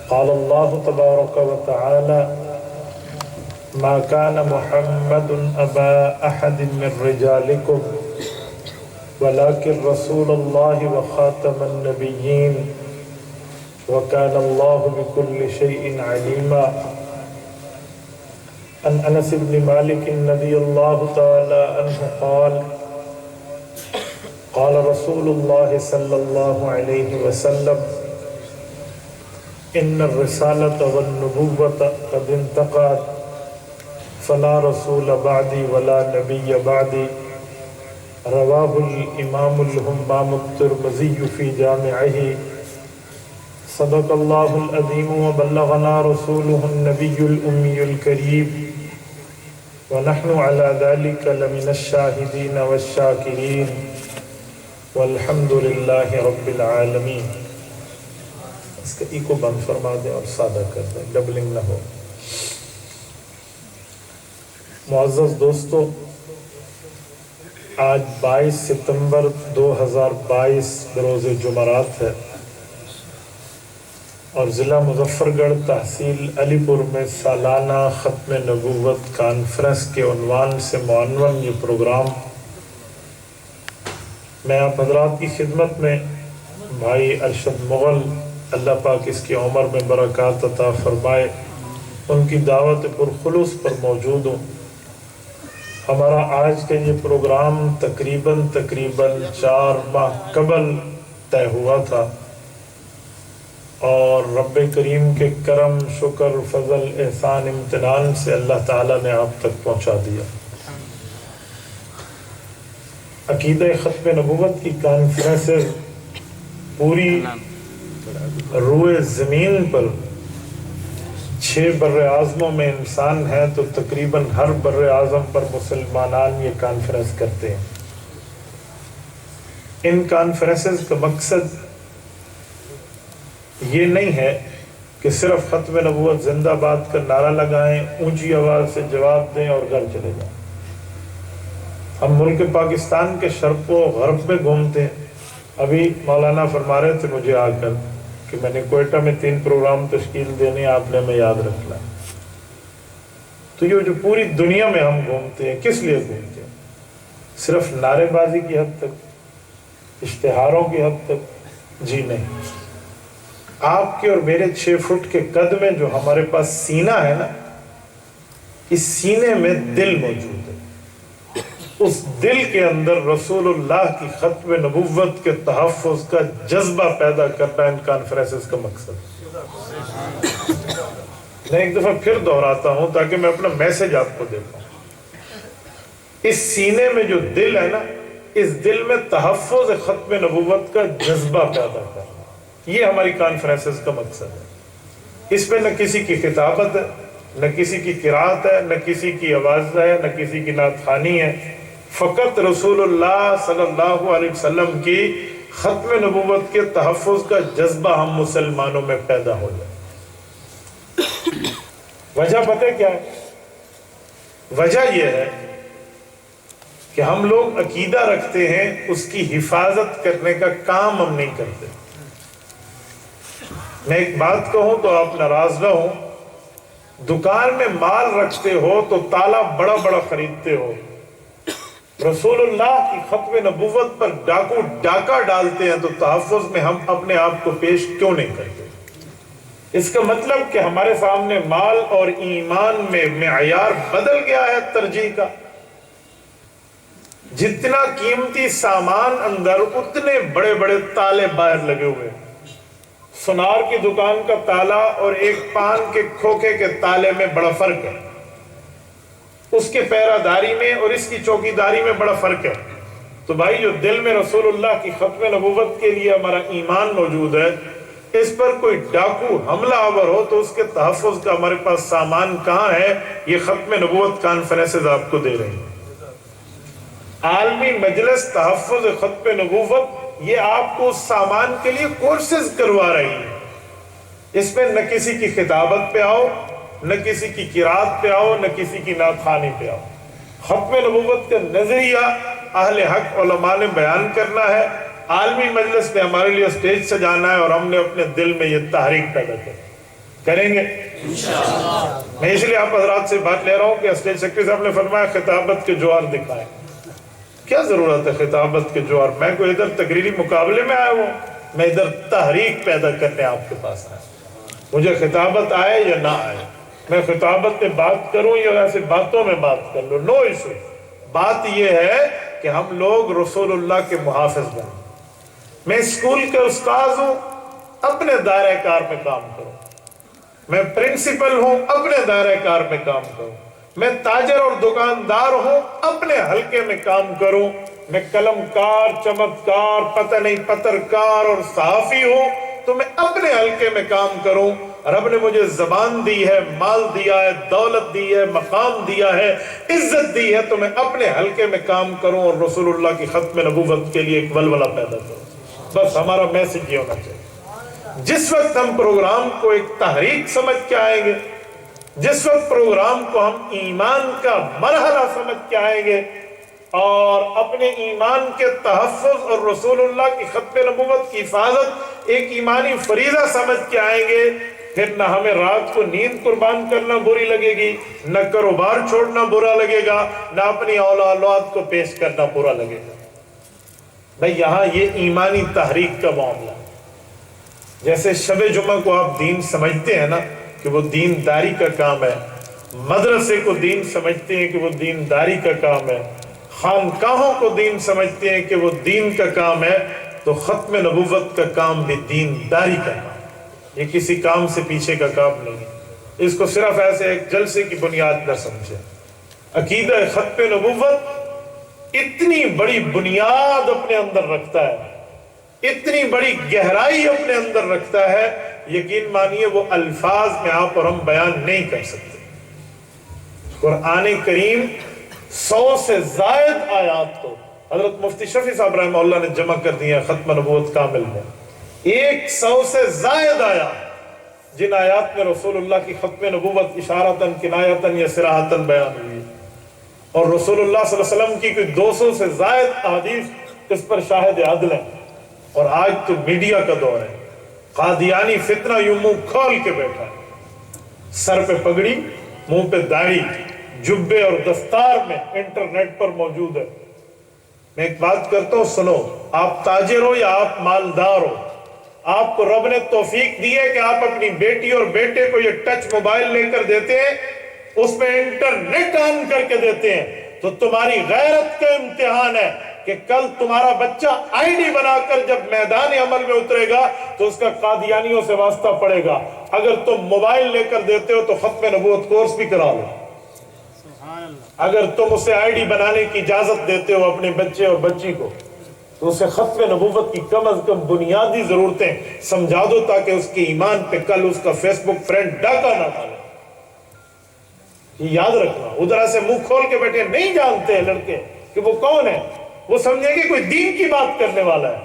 قال الله تبارك وتعالى ما كان محمد أبا أحد من رجالكم ولكن رسول الله وخاتم النبيين وكان الله بكل شيء عليما. عن أنس بن مالك رضي الله تعالى عنه قال قال رسول الله صلى الله عليه وسلم إن الرسالة والنبوة قد انتقضت فلا رسول بعدي ولا نبي بعدي. رواه الإمام الهمام الترمذي في جامعه. صدق الله العظيم وبلغنا رسوله النبي الأمي الكريم ونحن على ذلك لمن الشاهدين والشاكرين والحمد لله رب العالمين. اس کا ایکو بند فرما دیں اور سادہ کر دیں، ڈبلنگ نہ ہو. معزز دوستو، آج 22 ستمبر 2022 بروز جمعرات ہے اور ضلع مظفر گڑھ تحصیل علی پور میں سالانہ ختم نبوت کانفرنس کے عنوان سے معنون یہ پروگرام میں آپ حضرات کی خدمت میں بھائی ارشد مغل، اللہ پاک اس کی عمر میں برکات عطا فرمائے، ان کی دعوت پرخلوص پر موجود ہوں. ہمارا آج کا یہ پروگرام تقریباً 4 ماہ قبل طے ہوا تھا اور رب کریم کے کرم، شکر، فضل، احسان، امتنان سے اللہ تعالیٰ نے آپ تک پہنچا دیا. عقیدہ ختم نبوت کی کانفرنسز پوری روئے زمین پر 6 بر اعظموں میں انسان ہیں تو تقریباً ہر بر اعظم پر مسلمانان یہ کانفرنس کرتے ہیں. ان کانفرنسز کا مقصد یہ نہیں ہے کہ صرف ختم نبوت زندہ باد کا نعرہ لگائیں، اونچی آواز سے جواب دیں اور گھر چلے جائیں. ہم ملک پاکستان کے شرق و غرب میں گھومتے ہیں. ابھی مولانا فرما رہے تھے مجھے آ کر کہ میں نے کوئٹہ میں 3 پروگرام تشکیل دینے، آپ نے ہمیں یاد رکھنا. تو یہ جو پوری دنیا میں ہم گھومتے ہیں، کس لیے گھومتے ہیں؟ صرف نعرے بازی کی حد تک، اشتہاروں کی حد تک؟ جی نہیں. آپ کے اور میرے 6 فٹ کے قد میں جو ہمارے پاس سینہ ہے نا، اس سینے میں دل موجود ہے. اس دل کے اندر رسول اللہ کی ختم نبوت کے تحفظ کا جذبہ پیدا کرنا ان کانفرنسز کا مقصد ہے. میں ایک دفعہ پھر دہراتا ہوں تاکہ میں اپنا میسج آپ کو دے پاؤں. اس سینے میں جو دل ہے نا، اس دل میں تحفظ ختم نبوت کا جذبہ پیدا کرنا، یہ ہماری کانفرنسز کا مقصد ہے. اس میں نہ کسی کی خطابت ہے، نہ کسی کی قرات ہے، نہ کسی کی آواز ہے، نہ کسی کی نعت خوانی ہے. فقط رسول اللہ صلی اللہ علیہ وسلم کی ختم نبوت کے تحفظ کا جذبہ ہم مسلمانوں میں پیدا ہو جائے. وجہ پتہ کیا ہے؟ وجہ یہ ہے کہ ہم لوگ عقیدہ رکھتے ہیں، اس کی حفاظت کرنے کا کام ہم نہیں کرتے. میں ایک بات کہوں تو آپ ناراض نہ ہوں، دکان میں مال رکھتے ہو تو تالا بڑا بڑا خریدتے ہو. رسول اللہ کی ختم نبوت پر ڈاکو ڈاکہ ڈالتے ہیں تو تحفظ میں ہم اپنے آپ کو پیش کیوں نہیں کرتے؟ اس کا مطلب کہ ہمارے سامنے مال اور ایمان میں معیار بدل گیا ہے ترجیح کا. جتنا قیمتی سامان اندر، اتنے بڑے بڑے تالے باہر لگے ہوئے. سونار کی دکان کا تالا اور ایک پان کے کھوکھے کے تالے میں بڑا فرق ہے. اس کے پیرا داری میں اور اس کی چوکی داری میں بڑا فرق ہے. تو بھائی، جو دل میں رسول اللہ کی ختم نبوت کے لیے ہمارا ایمان موجود ہے، اس پر کوئی ڈاکو حملہ آور ہو تو اس کے تحفظ کا ہمارے پاس سامان کہاں ہے؟ یہ ختم نبوت کانفرنسز آپ کو دے رہے ہیں. عالمی مجلس تحفظ ختم نبوت یہ آپ کو اس سامان کے لیے کورسز کروا رہی ہے. اس میں نہ کسی کی خطابت پہ آؤ، نہ کسی کی قرات پہ آؤ، نہ کسی کی نعت خوانی پہ آؤ. ختم نبوت کا نظریہ اہل حق علماء نے بیان کرنا ہے. عالمی مجلس میں ہمارے لیے اسٹیج سجانا ہے اور ہم نے اپنے دل میں یہ تحریک پیدا کی. کریں گے میں اس لیے آپ حضرات سے بات لے رہا ہوں کہ اسٹیج سیکرٹری صاحب نے فرمایا خطابت کے جوہر دکھائیں. کیا ضرورت ہے خطابت کے جوہر؟ میں کوئی ادھر تقریری مقابلے میں آیا ہوں؟ میں ادھر تحریک پیدا کرنے آپ کے پاس آیا. مجھے خطابت آئے یا نہ آئے، میں خطابت میں بات کروں یا ایسے باتوں میں بات کر لوں، نو ایشو. بات یہ ہے کہ ہم لوگ رسول اللہ کے محافظ بنیں. میں اسکول کے استاذ ہوں، اپنے دائرہ کار میں کام کروں. میں پرنسپل ہوں، اپنے دائرہ کار میں کام کروں. میں تاجر اور دکاندار ہوں، اپنے حلقے میں کام کروں. میں قلم کار، چمکار، پتہ نہیں پترکار اور صحافی ہوں تو میں اپنے حلقے میں کام کروں. رب نے مجھے زبان دی ہے، مال دیا ہے، دولت دی ہے، مقام دیا ہے، عزت دی ہے، تو میں اپنے حلقے میں کام کروں اور رسول اللہ کی ختم نبوت کے لیے ایک ولولہ پیدا کروں. بس ہمارا میسج یہ ہونا چاہیے. جس وقت ہم پروگرام کو ایک تحریک سمجھ کے آئیں گے، جس وقت پروگرام کو ہم ایمان کا مرحلہ سمجھ کے آئیں گے اور اپنے ایمان کے تحفظ اور رسول اللہ کی ختم نبوت کی حفاظت ایک ایمانی فریضہ سمجھ کے آئیں گے، پھر نہ ہمیں رات کو نیند قربان کرنا بری لگے گی، نہ کاروبار چھوڑنا برا لگے گا، نہ اپنی اولاد کو پیش کرنا برا لگے گا. بھئی یہاں یہ ایمانی تحریک کا معاملہ. جیسے شب جمعہ کو آپ دین سمجھتے ہیں نا کہ وہ دینداری کا کام ہے، مدرسے کو دین سمجھتے ہیں کہ وہ دینداری کا کام ہے، خانقاہوں کو دین سمجھتے ہیں کہ وہ دین کا کام ہے، تو ختم نبوت کا کام بھی دینداری کا کام. یہ کسی کام سے پیچھے کا کام نہیں ہے. اس کو صرف ایسے ایک جلسے کی بنیاد نہ سمجھے. عقیدہ ختم نبوت اتنی بڑی بنیاد اپنے اندر رکھتا ہے، اتنی بڑی گہرائی اپنے اندر رکھتا ہے، یقین مانیے وہ الفاظ میں آپ اور ہم بیان نہیں کر سکتے. قرآن کریم 100 سے زائد آیات کو حضرت مفتی شفیع صاحب رحمہ اللہ نے جمع کر دیا ختم نبوت کامل میں. 100 سے زائد آیات جن آیات میں رسول اللہ کی ختم نبوت اشارتاً، کنایتاً یا صراحتاً بیان ہوئی، اور رسول اللہ صلی اللہ علیہ وسلم کی کوئی 200 سے زائد احادیث اس پر شاہد عدل ہیں. اور آج تو میڈیا کا دور ہے. قادیانی فتنہ یوں منہ کھول کے بیٹھا ہے، سر پہ پگڑی، منہ پہ داڑھی، جبے اور دستار میں انٹرنیٹ پر موجود ہے. میں ایک بات کرتا ہوں، سنو. آپ تاجر ہو یا آپ مالدار ہو، آپ کو رب نے توفیق دی ہے کہ آپ اپنی بیٹی اور بیٹے کو یہ ٹچ موبائل لے کر دیتے ہیں، اس میں انٹرنیٹ آن کر کے دیتے ہیں، تو تمہاری غیرت کا امتحان ہے کہ کل تمہارا بچہ آئی ڈی بنا کر جب میدان عمل میں اترے گا تو اس کا قادیانیوں سے واسطہ پڑے گا. اگر تم موبائل لے کر دیتے ہو تو ختم نبوت کورس بھی کرا لو. اگر تم اسے آئی ڈی بنانے کی اجازت دیتے ہو اپنے بچے اور بچی کو تو اسے ختم نبوت کی کم از کم بنیادی ضرورتیں سمجھا دو تاکہ اس کے ایمان پہ کل اس کا فیس بک فرینڈ ڈاکہ نہ ڈالے. یہ یاد رکھنا. ادھر سے منہ کھول کے بیٹھے نہیں جانتے ہیں لڑکے کہ وہ کون ہے، وہ سمجھیں گے کوئی دین کی بات کرنے والا ہے.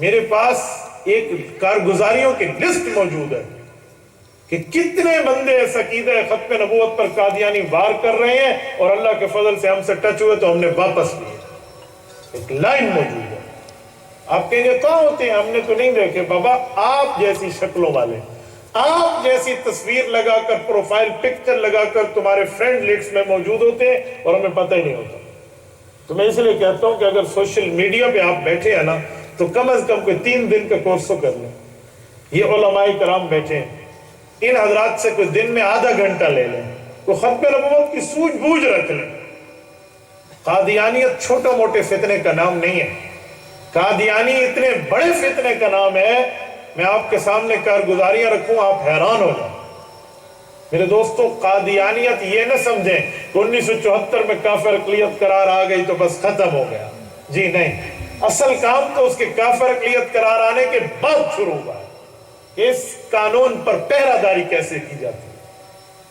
میرے پاس ایک کارگزاریوں کی لسٹ موجود ہے کہ کتنے بندے اس عقیدہ ختم نبوت پر قادیانی وار کر رہے ہیں اور اللہ کے فضل سے ہم سے ٹچ ہوئے تو ہم نے واپس لیے. ایک لائن موجود ہے. آپ کہیں گے کہاں ہوتے ہیں؟ ہم نے تو نہیں دیکھے. بابا آپ جیسی شکلوں والے، آپ جیسی تصویر لگا کر، پروفائل پکچر لگا کر تمہارے فرینڈ لسٹ میں موجود ہوتے ہیں اور ہمیں پتہ ہی نہیں ہوتا. تو میں اس لیے کہتا ہوں کہ اگر سوشل میڈیا پہ آپ بیٹھے ہیں نا تو کم از کم کوئی 3 دن کا کورس تو کر لیں. یہ علماء کرام بیٹھے ہیں، ان حضرات سے کوئی دن میں آدھا گھنٹہ لے لیں، کوئی ختم نبوت کی سوجھ بوجھ رکھ لیں. قادیانیت چھوٹا موٹے فتنے کا نام نہیں ہے. قادیانی اتنے بڑے فتنے کا نام ہے. میں آپ کے سامنے کارگزاریاں رکھوں، آپ حیران ہو جائیں. میرے دوستو، قادیانیت یہ نہ سمجھیں کہ 1974 میں کافر اقلیت قرار آ گئی تو بس ختم ہو گیا. جی نہیں، اصل کام تو اس کے کافر اقلیت قرار آنے کے بعد شروع ہوا ہے. اس قانون پر پہرہ داری کیسے کی جاتی ہے.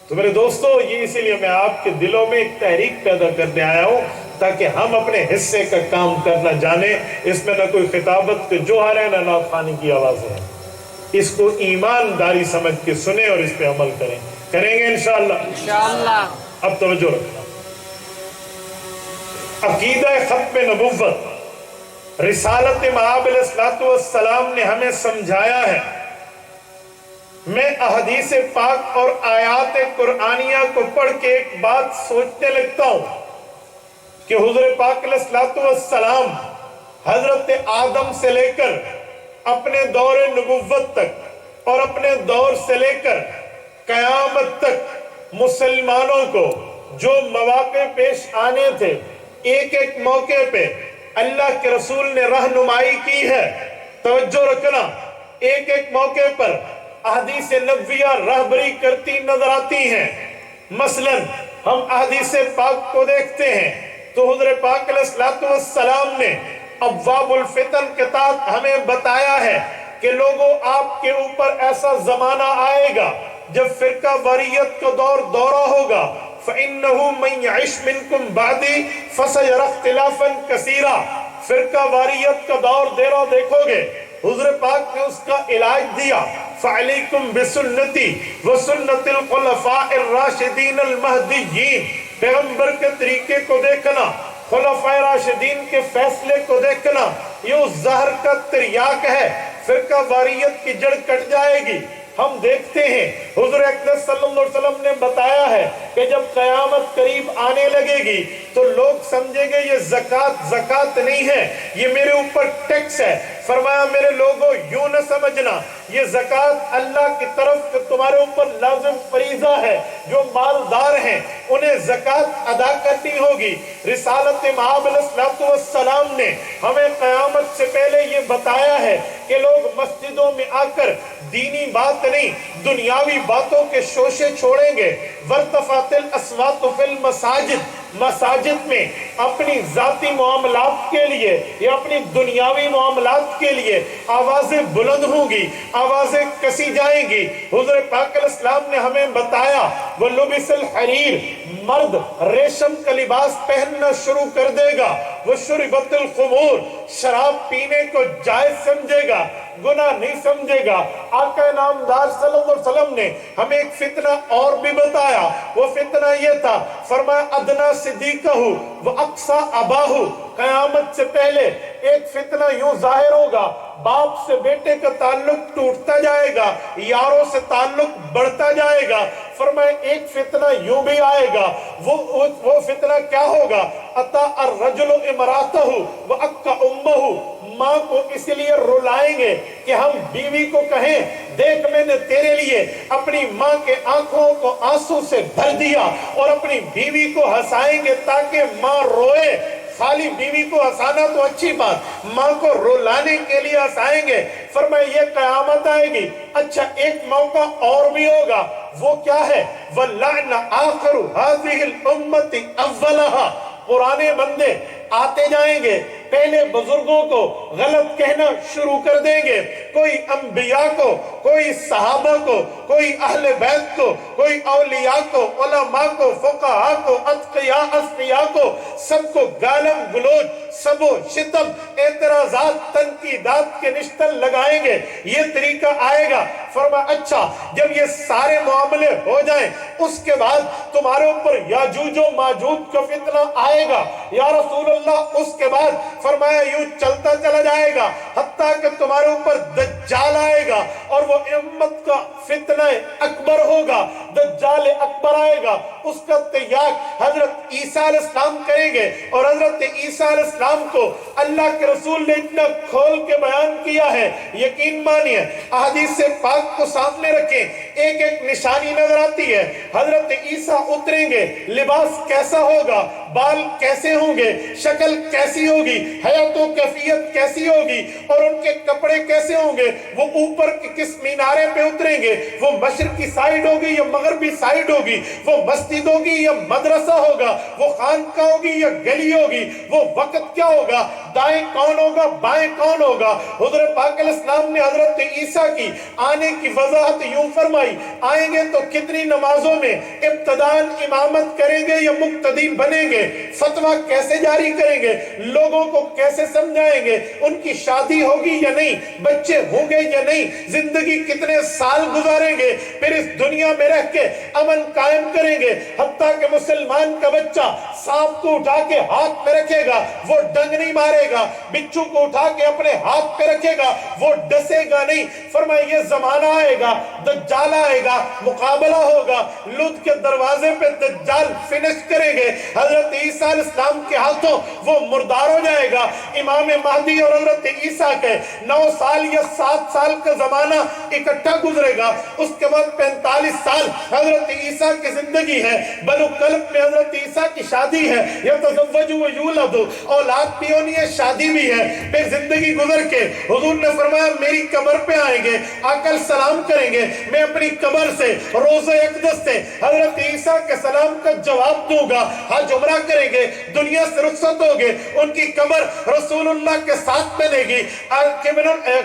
تو میرے دوستو، یہ اسی لیے میں آپ کے دلوں میں ایک تحریک پیدا کرنے آیا ہوں تاکہ ہم اپنے حصے کا کام کرنا جانیں. اس میں نہ کوئی خطابت کے جوہر ہے، نہ نعت خوانی کی آوازیں ہیں. اس کو ایمانداری سمجھ کے سنیں اور اس پہ عمل کریں. کریں گے انشاءاللہ. اب توجہ رکھنا. عقیدہ ختم نبوت رسالت مآب علیہ السلام نے ہمیں سمجھایا ہے میں احادیث پاک اور آیات قرآنیہ کو پڑھ کے ایک بات سوچنے لگتا ہوں کہ حضور پاک علیہ الصلوۃ والسلام حضرت آدم سے لے کر اپنے دور نبوت تک اور اپنے دور سے لے کر قیامت تک مسلمانوں کو جو مواقع پیش آنے تھے، ایک ایک موقع پہ اللہ کے رسول نے رہنمائی کی ہے۔ توجہ رکھنا، ایک ایک موقع پر احادیث نبویہ رہبری کرتی نظر آتی ہیں۔ مثلا ہم احادیث پاک کو دیکھتے ہیں تو حضور پاک علیہ الصلوۃ والسلام نے ابواب الفتن کے تحت ہمیں بتایا ہے کہ لوگوں آپ کے اوپر ایسا زمانہ آئے گا جب فرقہ واریت کا دورہ ہوگا۔ فَإِنَّهُ مَنْ يَعِشْ مِنْكُمْ بَعْدِي فَسَيَرَى اخْتِلَافًا كَثِيرًا۔ فرقہ واریت کا دور دیکھو گے، حضور پاک نے اس کا علاج دیا، فَعَلَيْكُمْ بِسُنَّتِي وَسُنَّتِ الْخُلَفَاءِ الرَّاشِدِينَ الْمَهْدِيِّينَ۔ پیغمبر کے طریقے کو دیکھنا، خلفائے راشدین کے فیصلے کو دیکھنا، یہ اس زہر کا تریاک ہے، فرقہ واریت کی جڑ کٹ جائے گی۔ ہم دیکھتے ہیں حضور اقدس صلی اللہ علیہ وسلم نے بتایا ہے کہ جب قیامت قریب آنے لگے گی تو لوگ سمجھیں گے یہ زکوٰۃ نہیں ہے، یہ میرے اوپر ٹیکس ہے۔ فرمایا میرے لوگوں یوں نہ سمجھنا، یہ زکوٰۃ اللہ کی طرف تمہارے اوپر لازم فریضہ ہے۔ جو مالدار ہیں انہیں زکوٰۃ ادا کرنی ہوگی۔ رسالت مآب علیہ الصلوۃ والسلام نے ہمیں قیامت سے پہلے یہ بتایا ہے کہ لوگ مسجدوں میں آ کر دینی بات نہیں دنیاوی باتوں کے شوشے چھوڑیں گے۔ وارتفعت الاصوات فی المساجد، مساجد میں اپنی ذاتی معاملات کے لیے یا اپنی دنیاوی معاملات کے لیے آوازیں بلند ہوں گی، آوازیں کسی جائیں گی۔ حضور پاک علیہ السلام نے ہمیں بتایا وَلُبِسَ الْحَرِيرُ، مرد ریشم کا لباس پہننا شروع کر دے گا۔ وَشُرِبَتِ الْخُمُورُ، شراب پینے کو جائز سمجھے گا، گناہ نہیں سمجھے گا۔ آقا نامدار صلی اللہ علیہ وسلم نے ہمیں ایک فتنہ اور بھی بتایا، وہ فتنہ یہ تھا، فرمایا ادنا صدیقہ و اقصا اباہ۔ قیامت سے پہلے ایک فتنہ یوں ظاہر ہوگا، باپ سے بیٹے کا تعلق ٹوٹتا جائے گا، یاروں سے تعلق بڑھتا جائے گا۔ فرمایا ایک فتنہ یوں بھی آئے گا، وہ فتنہ کیا ہوگا؟ اتا الرجل امراتہ و اکا امہ، ماں کو اس لیے رلائیں گے کہ ہم بیوی کو کہیں دیکھ میں نے تیرے لیے اپنی ماں کے آنکھوں کو آنسو سے بھر دیا، اور اپنی بیوی کو ہنسائیں گے تاکہ ماں روئے۔ خالی بیوی کو ہنسانا تو اچھی بات، ماں کو رلانے کے لیے ہنسائیں گے۔ فرمایا یہ قیامت آئے گی۔ اچھا ایک موقع اور بھی ہوگا، وہ کیا ہے؟ وَلَعْنَ آخَرُ هَذِهِ الْأُمَّةِ أَوَّلَهَا۔ پرانے بندے آتے جائیں گے، پہلے بزرگوں کو غلط کہنا شروع کر دیں گے، کوئی انبیاء کو، کوئی صحابہ کو، کوئی اہل بیت کو، کوئی اولیاء کو، علماء کو، فقہاء کو، اتقیاء اسقیاء کو، سب کو گالم گلوچ، سب و شتم، اعتراضات، تنقیدات کے نشتر لگائیں گے۔ یہ طریقہ آئے گا۔ فرمایا اچھا جب یہ سارے معاملے ہو جائیں اس کے بعد تمہارے اوپر یاجوج و ماجوج کا فتنہ آئے گا۔ یا رسول اللہ اس کے بعد فرمایا یوں چلتا چلا جائے گا حتیٰ کہ تمہارے اوپر دجال آئے گا، اور وہ امت کا فتنہ اکبر ہوگا۔ دجال اکبر آئے گا، اس کا تیاق حضرت عیسیٰ علیہ السلام کریں گے، اور حضرت عیسیٰ علیہ السلام کو اللہ کے رسول نے اتنا کھول کے بیان کیا ہے، یقین مانیے احادیث پاک کو سامنے رکھیں، ایک ایک نشانی نظر آتی ہے۔ حضرت عیسیٰ اتریں گے، لباس کیسا ہوگا، بال کیسے ہوں گے، شکل کیسی ہوگی، حیات و کیفیت کیسی ہوگی، اور ان کے کپڑے کیسے ہوں گے، وہ اوپر کس مینارے پہ اتریں گے، وہ مشرقی سائیڈ ہوگی یا مغربی سائیڈ ہوگی، وہ مسجد ہوگی یا مدرسہ ہوگا، وہ خانقاہ ہوگی یا گلی ہوگی، وہ وقت کیا ہوگا، دائیں کون ہوگا بائیں کون ہوگا۔ حضور پاک علیہ السلام نے حضرت عیسیٰ کی آنے کی وضاحت یوں فرمائی، آئیں گے تو کتنی نمازوں میں ابتداً امامت کریں گے یا مقتدی بنیں گے، فتویٰ کیسے جاری کریں گے، لوگوں کو کیسے سمجھائیں گے، ان کی شادی شادی ہوگی یا نہیں, بچے ہوں گے یا نہیں, زندگی کتنے سال گزاریں گے, پھر اس دنیا میں رہ کے امن قائم کریں گے. حتیٰ کہ مسلمان کا بچہ سانپ کو اٹھا کے ہاتھ میں رکھے گا, وہ ڈنگ نہیں مارے گا, بچھو کو اٹھا کے اپنے ہاتھ پہ رکھے گا, وہ ڈسے گا نہیں. فرمایا یہ زمانہ آئے گا, دجال آئے گا, مقابلہ ہوگا, لوط کے دروازے پہ دجال فنش کریں گے, حضرت عیسیٰ علیہ السلام کے ہاتھوں وہ مردار ہو جائے گا. امام مہدی اور حضرت عیسیٰ کے 9 سال یا 7 سال کا زمانہ اکٹھا گزرے گا. اس کے بعد 45 سال حضرت عیسیٰ کی زندگی ہے. بنو کلب میں حضرت عیسیٰ کی شادی ہے, یتزوج و یولد, اولاد بھی ہونی ہے, شادی بھی ہے. پھر زندگی گزر کے حضور نے فرمایا میری قبر پہ آئیں گے, آ کر سلام کریں گے, میں اپنی قبر سے روزہ اقدس سے حضرت عیسیٰ کے سلام کا جواب دوں گا. حج عمرہ کریں گے, دنیا سے رخصت ہوگے, ان کی قبر رسول اللہ کے ساتھ ملے گی.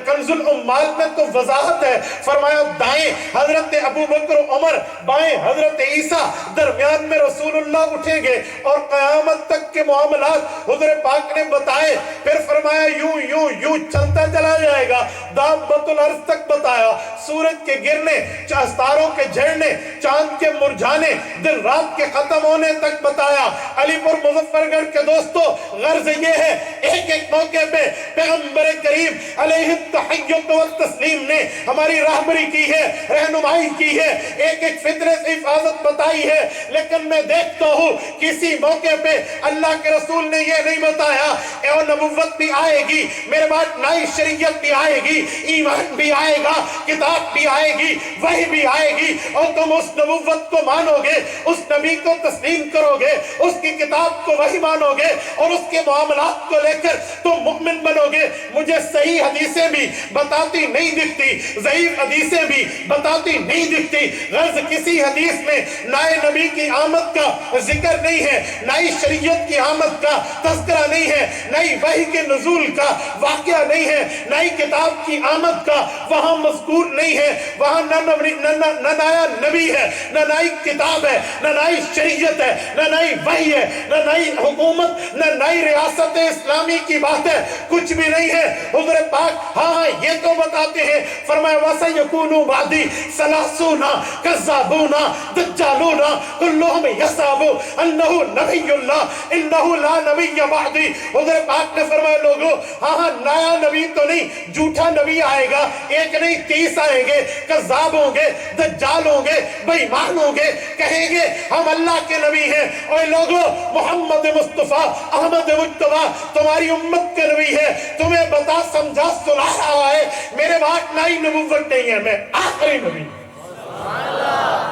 کنز الاموال میں تو وضاحت ہے, فرمایا دائیں حضرت ابو بکر و عمر, بائیں حضرت عیسیٰ, درمیان میں رسول اللہ اٹھیں گے اور قیامت تک کے معاملات حضور پاک نے بتائے. پھر فرمایا یوں یوں یوں چلتا چلا جائے گا, دابۃ الارض تک بتایا, سورج کے گرنے, ستاروں کے جھڑنے, چاند کے مرجھانے, دن رات کے ختم ہونے تک بتایا. علی پور مظفر گڑھ کے دوستو, غرض یہ ہے ایک ایک موقع پہ پیغمبر کریم علیہ التحیت والتسلیم نے ہماری راہبری کی ہے, رہنمائی کی ہے, ایک ایک فتنے سے حفاظت بتائی ہے. لیکن میں دیکھتا ہوں کسی موقع پہ اللہ کے رسول نے یہ نہیں بتایا اے نبوت بھی آئے گی, میرے بعد نئی شریعت بھی آئے گی, ایمان بھی آئے گا, کتاب بھی آئے گی, وحی بھی آئے گی, اور تم اس نبوت کو مانو گے, اس نبی کو تسلیم کرو گے, اس کی کتاب کو وحی مانو گے, اور اس کے معاملات کو لے کر تم مؤمن بنو گے. مجھے صحیح حدیثیں بھی بتاتی نہیں دکھتی, ضعیف حدیثیں بھی بتاتی نہیں دکھتی. غرض کسی حدیث میں نئے نبی کی آمد کا ذکر نہیں ہے, نئی شریعت کی آمد کا تذکرہ نہیں ہے, نئی وحی کے نزول کا واقعہ نہیں ہے, نئی کتاب کی آمد کا وہاں مذکور نہیں ہے. وہاں نہ نیا نبی ہے, نہ نئی کتاب ہے, نہ نئی شریعت ہے, نہ نئی وحی ہے, نہ نئی حکومت, نہ نئی ریاست اسلامی کی بات ہے, کچھ بھی نہیں ہے. حضور پاک ہاں یہ تو بتاتے ہیں, فرمایا وَسَيَكُونُ بَعْدِي ثَلَاثُونَ كَذَّابُونَ دَجَّالُونَ كُلُّهُمْ يَحْسَبُ أَنَّهُ نَبِيُّ اللَّهِ إِنَّهُ لَا نَبِيَّ بَعْدِي. حضور پاک نے فرمایا لوگوں ہاں نیا نبی تو نہیں, جھوٹا نبی آئے گا, ایک نہیں 30 آئیں گے, کذاب ہوں گے, دجال ہوں گے, بے ایمان ہوں گے, کہیں گے ہم اللہ کے نبی ہیں. اور لوگوں محمد مصطفیٰ احمد مجتبیٰ تمہاری امت کے نبی ہے, تمہیں بتا سمجھا سنا رہا ہے, میرے بعد نئی نبوت نہیں ہے, میں آخری نبی.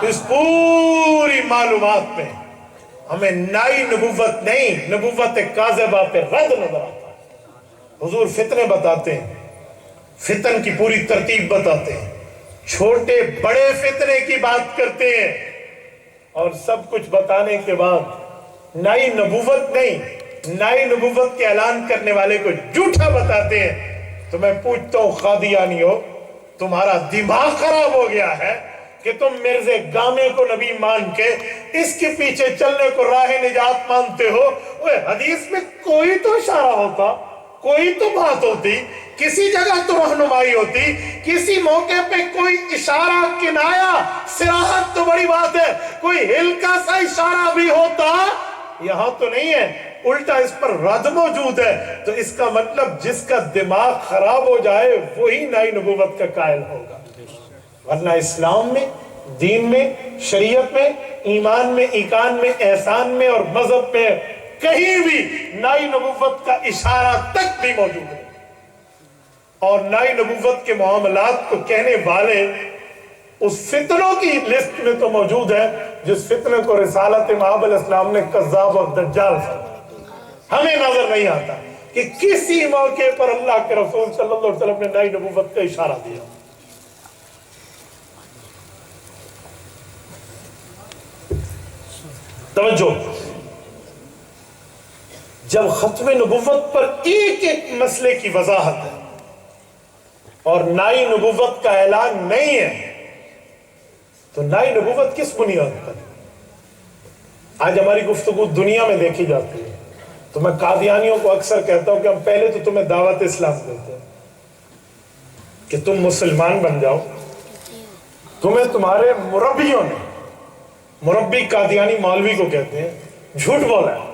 اس پوری معلومات میں ہمیں نئی نبوت نہیں, نبوت کاذبہ پہ رد نظر آتا ہے. حضور فتنے بتاتے ہیں, فتن کی پوری ترتیب بتاتے ہیں, چھوٹے بڑے فتنے کی بات کرتے ہیں, اور سب کچھ بتانے کے بعد نئی نبوت نہیں, نئی نبوت کے اعلان کرنے والے کو جھوٹا بتاتے ہیں. تو میں پوچھتا ہوں قادیانیوں, تمہارا دماغ خراب ہو گیا ہے کہ تم مرزا گامے کو نبی مان کے اس کے پیچھے چلنے کو راہ نجات مانتے ہو؟ حدیث میں کوئی تو اشارہ ہوتا, کوئی تو بات ہوتی, کسی جگہ تو رہنمائی ہوتی, کسی موقع پہ کوئی اشارہ, کنایا, صراحت تو بڑی بات ہے, کوئی ہلکا سا اشارہ بھی ہوتا. یہاں تو نہیں ہے, الٹا اس پر رد موجود ہے. تو اس کا مطلب جس کا دماغ خراب ہو جائے وہی نئی نبوت کا قائل ہوگا, ورنہ اسلام میں, دین میں, شریعت میں, ایمان میں, ایقان میں, احسان میں اور مذہب میں کہیں بھی نئی نبوت کا اشارہ تک بھی موجود ہے. اور نئی نبوت کے معاملات کو کہنے والے اس فتنوں کی لسٹ میں تو موجود ہے جس فتنے کو رسالت مآب علیہ السلام نے کذاب اور دجال سمجھا. ہمیں نظر نہیں آتا کہ کسی موقع پر اللہ کے رسول صلی اللہ علیہ وسلم نے نئی نبوت کا اشارہ دیا. توجہ, جب ختم نبوت پر ایک ایک مسئلے کی وضاحت ہے اور نئی نبوت کا اعلان نہیں ہے تو نئی نبوت کس بنیاد پر؟ آج ہماری گفتگو دنیا میں دیکھی جاتی ہے. تو میں قادیانیوں کو اکثر کہتا ہوں کہ ہم پہلے تو تمہیں دعوت اسلام دیتے ہیں, کہ تم مسلمان بن جاؤ، تمہیں تمہارے مربیوں نے، مربی قادیانی مولوی کو کہتے ہیں، جھوٹ بولا ہے،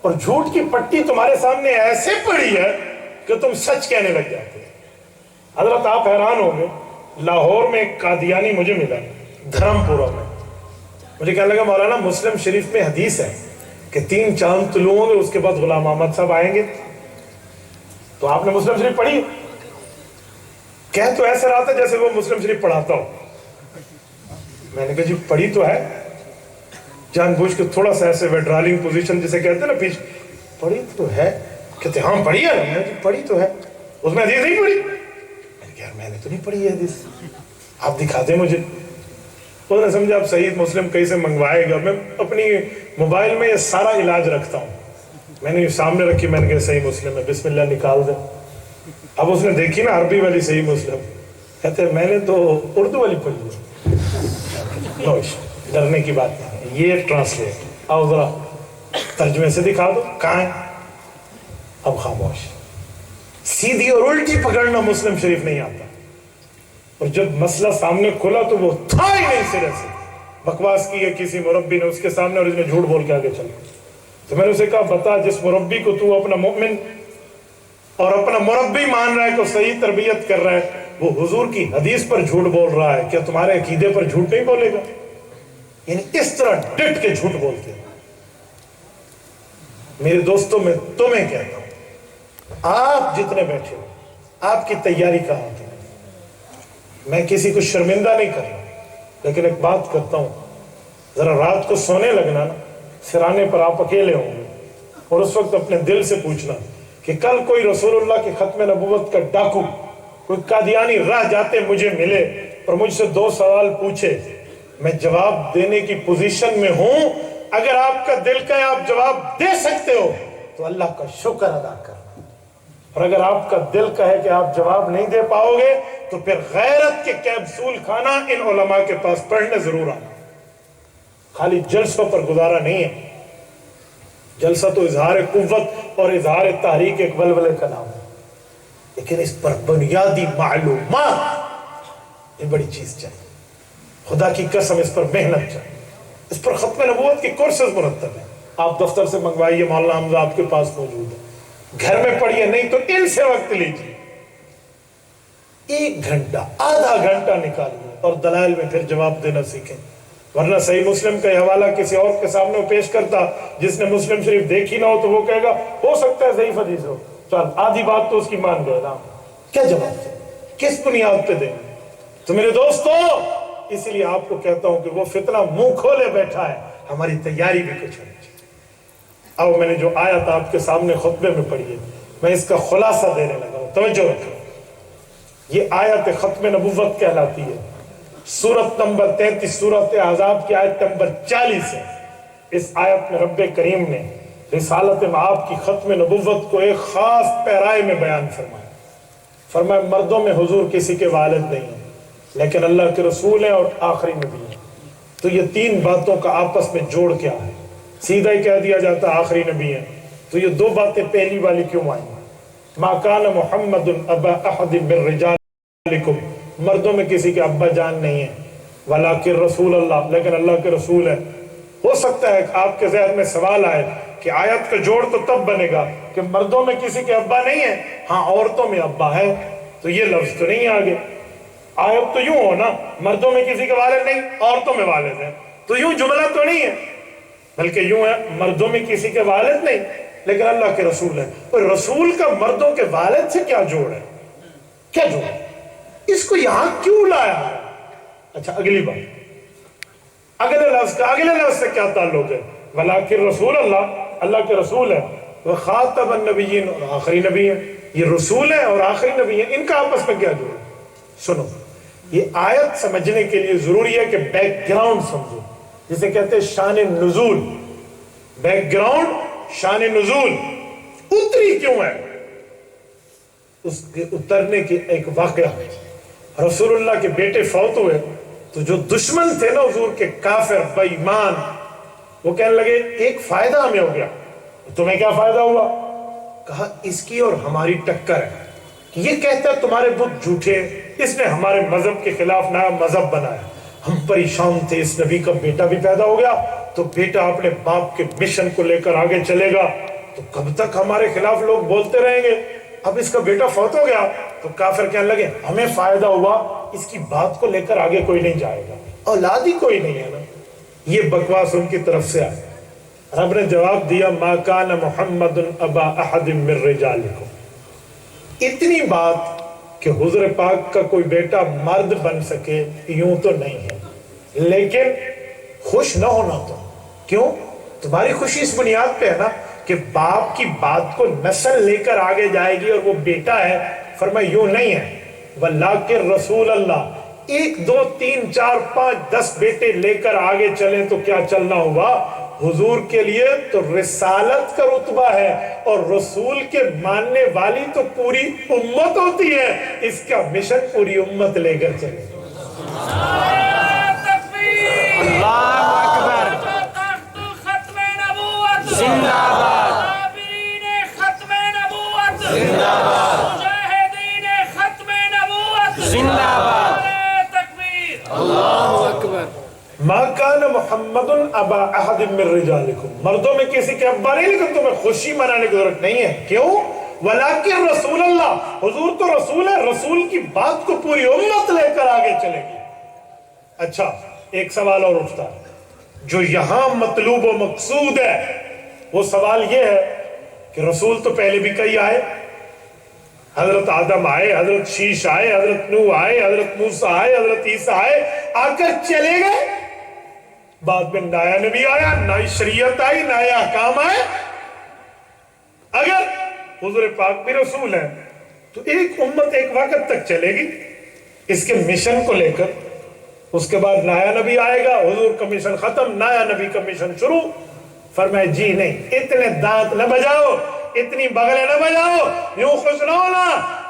اور جھوٹ کی پٹی تمہارے سامنے ایسے پڑی ہے کہ تم سچ کہنے لگ جاتے ہیں۔ حضرت آپ حیران ہوں گے، لاہور میں ایک قادیانی مجھے ملا، دھرم پورہ میں، مجھے کہنے لگا مولانا مسلم شریف میں حدیث ہے کہ 3 چاند طلوع ہوں گے، اس کے بعد غلام احمد صاحب آئیں گے، تو آپ نے مسلم شریف پڑھی؟ کہہ تو ایسے رہا تھا جیسے وہ مسلم شریف پڑھاتا ہو۔ میں نے کہا جی پڑھی تو ہے، جان بوجھ کے تھوڑا سا ایسے ویڈرالنگ پوزیشن جسے کہتے ہیں نا پیچھے، پڑھی تو ہے؟ کہتے ہاں پڑھی ہے نا، جی پڑھی تو ہے، اس میں حدیث نہیں پڑھی؟ میں نے کہا یار میں نے تو نہیں پڑھی ہے حدیث، آپ دکھا دیں مجھے۔ انہوں نے سمجھا آپ صحیح مسلم کہیں سے منگوائے گا، میں اپنی موبائل میں یہ سارا علاج رکھتا ہوں، میں نے یہ سامنے رکھی، میں نے کہا صحیح مسلم ہے، بسم اللہ نکال دیں۔ اب اس نے دیکھی نا عربی والی صحیح مسلم، کہتے ہیں میں نے تو اردو والی پڑھی ہے۔ نوش ڈرنے کی بات نہیں، یہ ٹرانسلیٹ، آؤ ذرا ترجمے سے دکھا دو کہاں ہے۔ اب خاموش، سیدھی اور الٹی پکڑنا مسلم شریف نہیں آتا، اور جب مسئلہ سامنے کھلا تو وہ تھا ہی نہیں سرے سے، بکواس کی ہے کسی مربی نے اس کے سامنے اور اس نے جھوٹ بول کے آگے چلا۔ تو میں نے اسے کہا بتا جس مربی کو تو اپنا مومن اور اپنا مربی مان رہا ہے کو صحیح تربیت کر رہا ہے، وہ حضور کی حدیث پر جھوٹ بول رہا ہے، کیا تمہارے عقیدے پر جھوٹ نہیں بولے گا؟ یعنی اس طرح ڈٹ کے جھوٹ بولتے ہیں۔ میرے دوستوں میں تمہیں کہتا ہوں، آپ جتنے بیٹھے ہو آپ کی تیاری کہاں کی؟ میں کسی کو شرمندہ نہیں کر رہا، لیکن ایک بات کرتا ہوں، ذرا رات کو سونے لگنا نا، سرانے پر آپ اکیلے ہوں گے، اور اس وقت اپنے دل سے پوچھنا کہ کل کوئی رسول اللہ کے ختم نبوت کا ڈاکو، کوئی قادیانی راہ جاتے مجھے ملے اور مجھ سے 2 سوال پوچھے، میں جواب دینے کی پوزیشن میں ہوں؟ اگر آپ کا دل کا آپ جواب دے سکتے ہو تو اللہ کا شکر ادا کرنا، اور اگر آپ کا دل کا ہے کہ آپ جواب نہیں دے پاؤ گے تو پھر غیرت کے کیپسول کھانا ان علماء کے پاس پڑھنے ضرور آنا۔ خالی جلسوں پر گزارا نہیں ہے، جلسہ تو اظہار قوت اور اظہار تحریک ایک ولولے کا نام ہے، لیکن اس پر بنیادی معلومات، یہ بڑی چیز چاہیے، خدا کی قسم اس پر محنت چاہیے، اس پر ختم نبوت کی کورسز مرتب ہیں، آپ دفتر سے منگوائیے، مولانا حمزہ آپ کے پاس موجود ہے، گھر میں پڑھیے، نہیں تو ان سے وقت لیجیے، 1 گھنٹہ آدھا گھنٹہ نکالیے اور دلائل میں پھر جواب دینا سیکھیں، ورنہ صحیح مسلم کا حوالہ کسی اور کے سامنے پیش کرتا جس نے مسلم شریف دیکھی نہ ہو تو وہ کہے گا ہو سکتا ہے ضعیف حدیث ہو، چل آدھی بات تو اس کی مان گئے نا، کیا جواب دیں، کس بنیاد پہ دیں؟ تو میرے دوستو اسی لیے آپ کو کہتا ہوں کہ وہ فتنہ منہ کھولے بیٹھا ہے، ہماری تیاری بھی کچھ ہونی چاہیے۔ اب میں نے جو آیت آپ کے سامنے خطبے میں پڑھی ہے، میں اس کا خلاصہ دینے لگا ہوں، توجہ رکھو، یہ آیت ختم نبوت کہلاتی ہے، سورت نمبر 33، سورت احزاب کی آیت نمبر 40 ہے۔ اس آیت میں رب کریم نے رسالت معاب کی ختم نبوت کو ایک خاص پیرائے میں بیان فرمایا، فرمایا مردوں میں حضور کسی کے والد نہیں ہیں، لیکن اللہ کے رسول ہیں اور آخری نبی ہیں۔ تو یہ 3 باتوں کا آپس میں جوڑ کیا ہے؟ سیدھا ہی کہہ دیا جاتا آخری نبی ہیں، تو یہ 2 باتیں پہلی والی کیوں آئیں؟ ما کان محمد ابا احد من رجالکم، مردوں میں کسی کے ابا جان نہیں ہے، ولیکن رسول اللہ، لیکن اللہ کے رسول ہے۔ ہو سکتا ہے آپ کے ذہن میں سوال آئے کہ آیت کا جوڑ تو تب بنے گا کہ مردوں میں کسی کے ابا نہیں ہے، ہاں عورتوں میں ابا ہے، تو یہ لفظ تو نہیں آگے، آیت تو یوں ہو نا، مردوں میں کسی کے والد نہیں، عورتوں میں والد ہیں، تو یوں جملہ تو نہیں ہے، بلکہ یوں ہے مردوں میں کسی کے والد نہیں لیکن اللہ کے رسول ہے۔ اور رسول کا مردوں کے والد سے کیا جوڑ ہے؟ کیا جوڑ ہے؟ اس کو یہاں کیوں لایا ہے؟ اچھا اگلی بات، اگلے لفظ سے کیا تعلق ہے؟ ولیکن رسول اللہ، اللہ کے رسول ہے، وہ خاتم النبیین، اور آخری نبی ہے، یہ رسول ہے اور آخری نبی ہے، ان کا آپس میں کیا جوڑ ہے؟ سنو، یہ آیت سمجھنے کے لیے ضروری ہے کہ بیک گراؤنڈ سمجھو، جسے کہتے ہیں شان نزول، بیک گراؤنڈ، شان نزول، اتری کیوں ہے؟ اس کے اترنے کی ایک واقعہ، رسول اللہ کے بیٹے فوت ہوئے تو جو دشمن تھے نا حضور کے، کافر بے ایمان، وہ کہنے لگے ایک فائدہ ہمیں ہو گیا، تمہیں کیا فائدہ ہوا؟ کہا اس کی اور ہماری ٹکر ہے، کہ یہ کہتا ہے تمہارے بت جھوٹے، اس نے ہمارے مذہب کے خلاف نیا مذہب بنایا، ہم پریشان تھے، اس نبی کا بیٹا بھی پیدا ہو گیا تو بیٹا اپنے باپ کے مشن کو لے کر آگے چلے گا تو کب تک ہمارے خلاف لوگ بولتے رہیں گے، اب اس کا بیٹا فوت ہو گیا تو کافر کہنے لگے ہمیں فائدہ ہوا، اس کی بات کو لے کر آگے کوئی نہیں جائے گا، اولاد ہی کوئی نہیں ہے نا۔ یہ بکواس ان کی طرف سے آئی۔ رب نے جواب دیا ما کان محمد ابا احد من رجالکم، اتنی بات کہ حضور پاک کا کوئی بیٹا مرد بن سکے یوں تو نہیں ہے، لیکن خوش نہ ہونا تو کیوں؟ تمہاری خوشی اس بنیاد پہ ہے نا کہ باپ کی بات کو نسل لے کر آگے جائے گی اور وہ بیٹا ہے، فرمایا یوں نہیں ہے، وَلَٰكِن رسول اللہ 1 2 3 4 5 10 بیٹے لے کر آگے چلیں تو کیا چلنا ہوا؟ حضور کے لیے تو رسالت کا رتبہ ہے اور رسول کے ماننے والی تو پوری امت ہوتی ہے، اس کا مشن پوری امت لے کر چلے۔ اللہ اکبر، ختم نبوت زندہ باد، ختم نبوت زندہ باد، مجاہدین ختم نبوت زندہ باد، تکبیر، اللہ اکبر۔ ما کان محمد ابا احد من رجالکم، مردوں میں کسی کے ابا نہیں، لیکن تمہیں خوشی منانے کی ضرورت نہیں ہے، کیوں؟ ولیکن رسول اللہ، حضور تو رسول ہے، رسول کی بات کو پوری امت لے کر آگے چلے گی۔ اچھا ایک سوال اور اٹھتا ہے جو یہاں مطلوب و مقصود ہے، وہ سوال یہ ہے کہ رسول تو پہلے بھی کئی آئے، حضرت آدم آئے، حضرت شیش آئے، حضرت نوح آئے، حضرت موسیٰ آئے، حضرت عیسیٰ آئے، آ کر چلے گئے، بعد میں نیا نبی آیا، نئی شریعت آئی، نئے احکام آئے۔ اگر حضور پاک بھی رسول ہے تو ایک امت ایک وقت تک چلے گی اس کے مشن کو لے کر، اس کے بعد نیا نبی آئے گا، حضور کا مشن ختم، نیا نبی کا مشن شروع۔ فرمائے جی نہیں، اتنے دانت نہ بجاؤ، اتنی بغلیں نہ بجاؤ، یوں خوش نہ ہونا،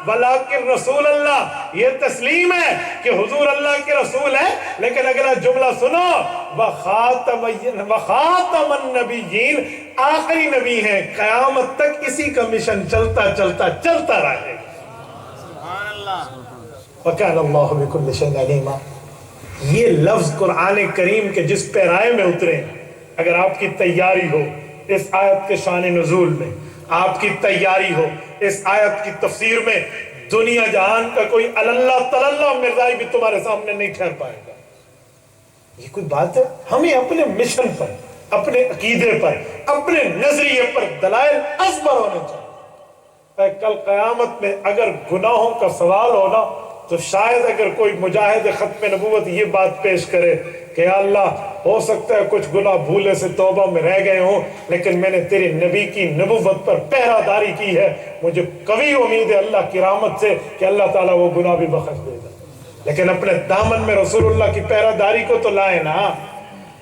ولیکن رسول اللہ، یہ تسلیم ہے کہ حضور اللہ کے رسول ہے، لیکن اگلا جملہ سنو، وخاتم النبیین، آخری نبی ہیں، قیامت تک اسی کا مشن چلتا چلتا چلتا رہے گا۔ سبحان اللہ، وَكَانَ اللَّهُ بِكُلِّ شَيْءٍ عَلِيمًا۔ یہ لفظ قرآن کریم کے جس پیرائے میں اترے، اگر آپ کی تیاری ہو اس آیت کے شان نزول میں، آپ کی تیاری ہو اس آیت کی تفسیر میں، دنیا جہان کا کوئی اللہ تلاللہ مرزائی بھی تمہارے سامنے نہیں ٹھہر پائے گا۔ یہ کوئی بات ہے؟ ہمیں اپنے مشن پر، اپنے عقیدے پر، اپنے نظریے پر دلائل ازبر ہونے چاہیے۔ کل قیامت میں اگر گناہوں کا سوال ہونا تو شاید اگر کوئی مجاہد ختم نبوت یہ بات پیش کرے کہ یا اللہ ہو سکتا ہے کچھ گناہ بھولے سے توبہ میں رہ گئے ہوں، لیکن میں نے تیرے نبی کی نبوت پر پہرہ داری کی ہے، مجھے قوی امید ہے اللہ کی رحمت سے کہ اللہ تعالیٰ وہ گناہ بھی بخش دے گا۔ لیکن اپنے دامن میں رسول اللہ کی پہرہ داری کو تو لائے نا،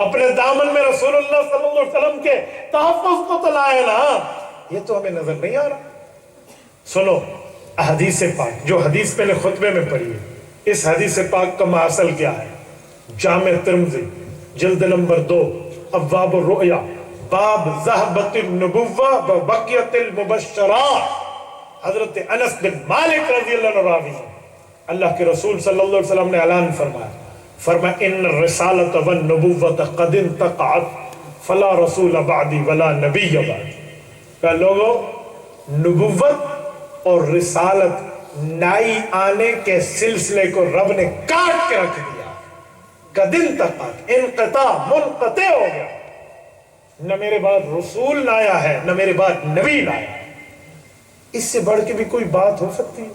اپنے دامن میں رسول اللہ صلی اللہ علیہ وسلم کے تحفظ کو تو لائے نا، یہ تو ہمیں نظر نہیں آ رہا۔ سنو حدیث پاک، جو حدیث میں نے خطبے میں پڑھی ہے، اس حدیث پاک کا ماصل کیا ہے؟ جامع ترمذی جلد نمبر 2 ابواب الرؤیا باب ذہبت النبوہ ببقیت المبشرات، حضرت انس بن مالک رضی اللہ عنہ راوی، اللہ کے رسول صلی اللہ علیہ وسلم نے اعلان فرمایا ان الرسالۃ والنبوۃ قد انتقعت فلا رسول بعدی ولا نبی بعدی۔ کہ لوگوں، نبوت اور رسالت نائی آنے کے سلسلے کو رب نے کاٹ کے رکھ دیا، قد انتقعت، انقطاع، منقطع ہو گیا، نہ میرے بعد رسول لایا ہے نہ میرے بعد نبی لایا ہے۔ اس سے بڑھ کے بھی کوئی بات ہو سکتی ہے؟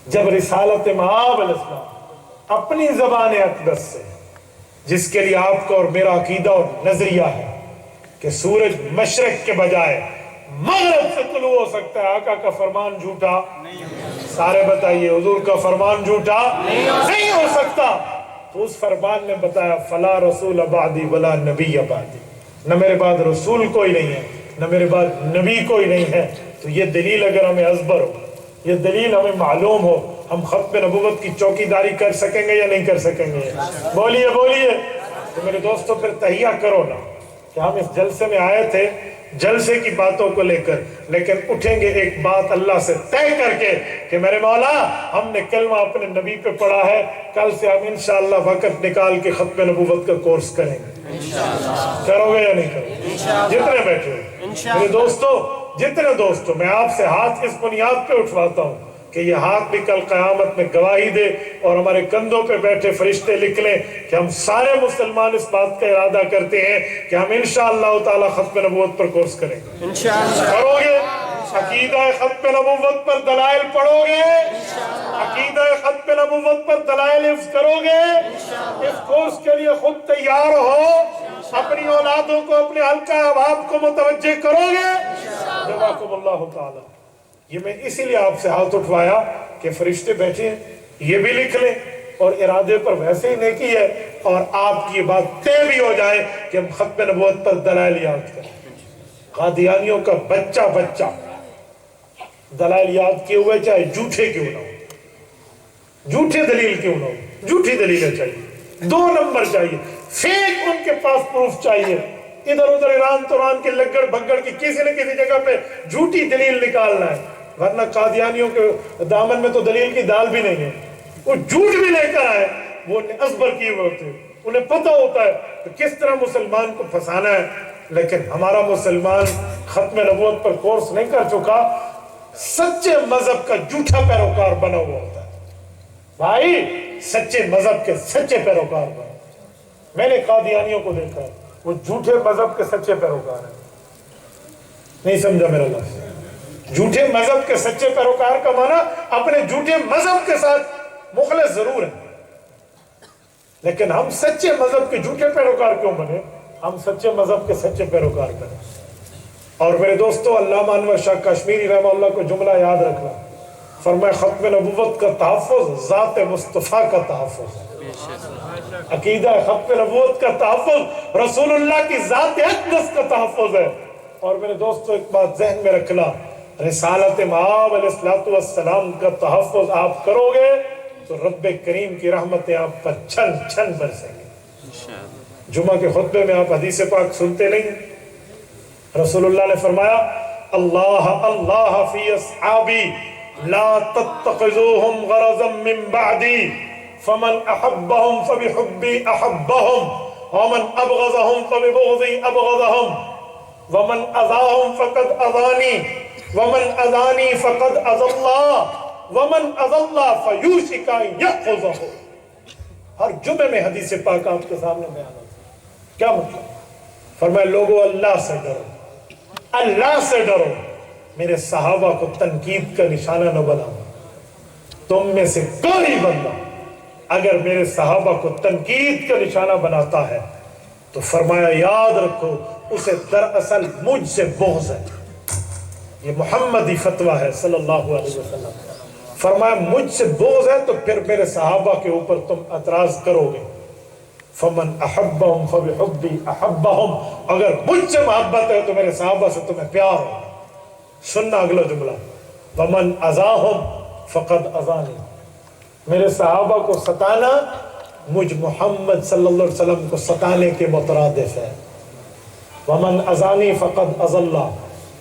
جب رسالت مآب علیہ السلام اپنی زبان اقدس سے، جس کے لیے آپ کا اور میرا عقیدہ اور نظریہ ہے کہ سورج مشرق کے بجائے مغرب سے طلوع ہو سکتا ہے، آقا کا فرمان جھوٹا سارے بتائیے، حضور کا فرمان جھوٹا نہیں ہو سکتا، تو اس فرمان نے بتایا فلا رسول بعدی ولا نبی بعدی، نہ میرے بعد رسول کوئی نہیں ہے نہ میرے بعد نبی کوئی نہیں ہے۔ تو یہ دلیل اگر ہمیں ازبر ہو، یہ دلیل ہمیں معلوم ہو، ہم ختم نبوت کی چوکی داری کر سکیں گے یا نہیں کر سکیں گے؟ بولیے بولیے۔ تو میرے دوستو پھر تہیہ کرو نا کہ ہم اس جلسے میں آئے تھے جلسے کی باتوں کو لے کر، لیکن اٹھیں گے ایک بات اللہ سے طے کر کے کہ میرے مولا ہم نے کلمہ اپنے نبی پہ پڑھا ہے، کل سے ہم انشاءاللہ وقت نکال کے ختم نبوت کا کورس کریں گے۔ کرو گے یا نہیں کرو گے؟ جتنے بیٹھے ہو میرے دوستو، جتنے دوستو، میں آپ سے ہاتھ اس بنیاد پہ اٹھواتا ہوں کہ یہ ہاتھ بھی کل قیامت میں گواہی دے اور ہمارے کندھوں پہ بیٹھے فرشتے لکھ لیں کہ ہم سارے مسلمان اس بات کا ارادہ کرتے ہیں کہ ہم انشاءاللہ تعالی ختم نبوت پر کورس کریں گے۔ کرو گے؟ عقیدہ ختم نبوت پر دلائل پڑھو گے؟ عقیدہ ختم نبوت پر دلائل حفظ کرو گے؟ اس کورس کے لیے خود تیار ہو، اپنی اولادوں کو، اپنے حلقہ احباب کو متوجہ کرو گے؟ جزاکم اللہ تعالی۔ یہ میں اسی لیے آپ سے ہاتھ اٹھوایا کہ فرشتے بیٹھے ہیں، یہ بھی لکھ لیں اور ارادے پر ویسے ہی نیکی ہے، اور آپ کی یہ بات طے بھی ہو جائے کہ ہم ختم نبوت پر دلائل یاد کریں۔ قادیانیوں کا بچہ دلائل یاد کیے ہوئے چاہے جھوٹے کیوں نہ ہو، جھوٹے دلیل کیوں نہ ہو، جھوٹی دلیلیں چاہیے، 2 نمبر چاہیے، فیک ان کے پاس پروف چاہیے، ادھر ادھر ایران توران کے لگڑ بھگڑ کی کسی نہ کسی جگہ پہ جھوٹی دلیل نکالنا ہے، ورنہ قادیانیوں کے دامن میں تو دلیل کی دال بھی نہیں ہے، وہ جھوٹ بھی لے کر آئے، وہ ازبر کیے ہوئے ہوتے ہیں، انہیں پتہ ہوتا ہے کہ کس طرح مسلمان کو پھنسانا ہے۔ لیکن ہمارا مسلمان ختم نبوت پر کورس نہیں کر چکا، سچے مذہب کا جھوٹا پیروکار بنا ہوا ہوتا ہے۔ بھائی سچے مذہب کے سچے پیروکار بنا، میں نے قادیانیوں کو دیکھا ہے، وہ جھوٹے مذہب کے سچے پیروکار ہیں۔ نہیں سمجھا میرا لفظ؟ جھوٹے مذہب کے سچے پیروکار کا معنی اپنے جھوٹے مذہب کے ساتھ مخلص ضرور ہے، لیکن ہم سچے مذہب کے جھوٹے پیروکار کیوں بنے؟ ہم سچے مذہب کے سچے پیروکار بنے۔ اور میرے دوستو، علامہ انور شاہ کشمیری رحمہ اللہ کو جملہ یاد رکھنا، فرمایا ختم نبوت کا تحفظ ذات مصطفیٰ کا تحفظ ہے۔ عقیدہ ختم نبوت کا تحفظ رسول اللہ کی ذات اقدس کا تحفظ ہے۔ اور میرے دوستو ایک بات ذہن میں رکھنا، رسالت مآب علیہ السلام کا تحفظ آپ کرو گے تو رب کریم کی رحمتیں آپ پر چھن چھن برسیں گے۔ جمعہ کے خطبے میں آپ حدیث پاک سنتے نہیں ہیں؟ رسول اللہ نے فرمایا اللہ اللہ فی اصحابی لا تتخذوهم غرضا من بعدی فمن احبهم فبحبی احبهم ومن ابغضهم فببغضی ابغضهم ومن اذاهم فقد اذانی ومن اذانی فقد اذى اللہ ومن اذى اللہ فیوشک ان یأخذہ۔ ہر جمعے میں حدیث پاک آپ کے سامنے بیان ہوتا ہے۔ کیا مطلب؟ فرمایا لوگو اللہ سے ڈرو، اللہ سے ڈرو، میرے صحابہ کو تنقید کا نشانہ نہ بناؤ۔ تم میں سے کوئی بندہ اگر میرے صحابہ کو تنقید کا نشانہ بناتا ہے تو فرمایا یاد رکھو اسے دراصل مجھ سے بغض ہے۔ یہ محمدی فتویٰ ہے صلی اللہ علیہ وسلم۔ فرمایا مجھ سے بغض ہے تو پھر میرے صحابہ کے اوپر تم اعتراض کرو گے۔ فمن احبهم فبحبی احبهم، اگر مجھ سے محبت ہے تو میرے صحابہ سے تمہیں پیار ہو۔ سننا اگلا جملہ، ومن اذاهم فقد اذانی، میرے صحابہ کو ستانا مجھ محمد صلی اللہ علیہ وسلم کو ستانے کے مترادف ہے۔ ومن اذانی فقد اذى اللہ،